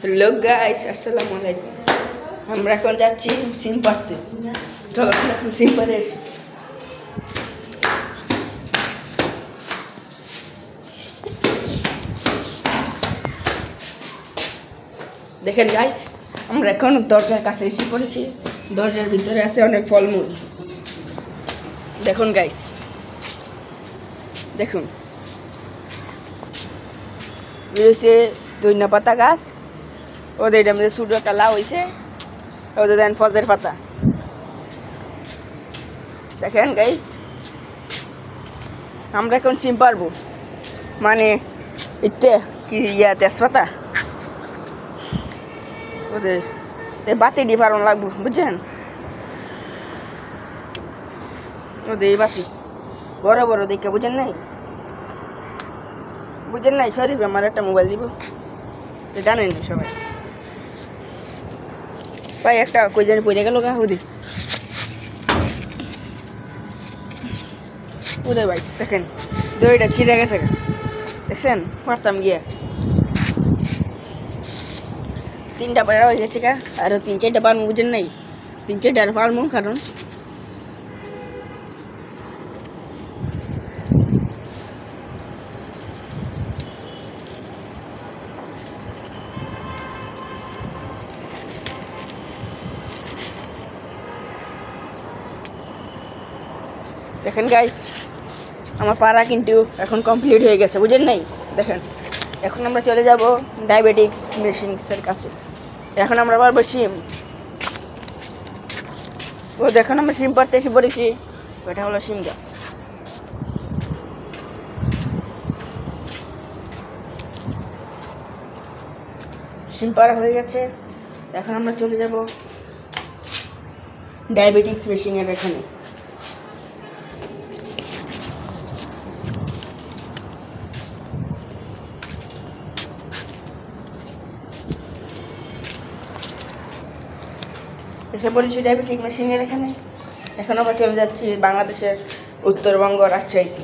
Hello guys, আসসালামু আলাইকুম। আমরা এখন যাচ্ছি সিম পাড়তে। চলো আমরা এখন সিম পাড়ে এসে দেখেন গাইস, আমরা এখন দরজার কাছে এসে পড়েছি। দরজার ভিতরে আছে অনেক ফলমূল। দেখুন গাইস, দেখুন রয়েছে ধনিয়া পাতা গাছ, ওদের এটার মধ্যে ছোটো একটা লাউ হয়েছে, ওদের দেন ফলের পাতা। দেখেন গাইস, আমরা এখন সিম পারবো, মানে ইতে কি তেজপাতা ওদের এই বাতি দিয়ে পারন লাগবো, বুঝছেন? ওদের এই বাতি বড় বড় দেখে বুঝেন নাই শরীফ আমার একটা মোবাইল দিব, জানেন না সবাই। ভাই একটা কই জানি পড়ে গেল গা ওদের ওদের ভাই দেখেন দইটা ছিঁড়ে গেছে, দেখছেন? পারতাম গিয়ে 3টা পাড়া হয়ে গেছে গা, আরও 3-4টা পারমু, বুঝেন নাই? 3-4টা আর পারমু, কারণ দেখেন গাইস, আমার পাড়া কিন্তু এখন কমপ্লিট হয়ে গেছে, বুঝেন নাই? দেখেন এখন আমরা চলে যাব ডায়াবেটিক্স মেশিনসের কাছে। এখন আমরা পারবো সিম। ও দেখুন আমরা সিম পাড়তে এসে পড়েছি, ওটা হলো সিম গাছ। সিম পাড়া হয়ে গেছে, এখন আমরা চলে যাব ডায়াবেটিক্স মেশিনের এখানে। এসে পড়েছি ডায়াবেটিক মেশিনের এখানে। এখন আমরা চলে যাচ্ছি বাংলাদেশের উত্তরবঙ্গ রাজশাহীতে।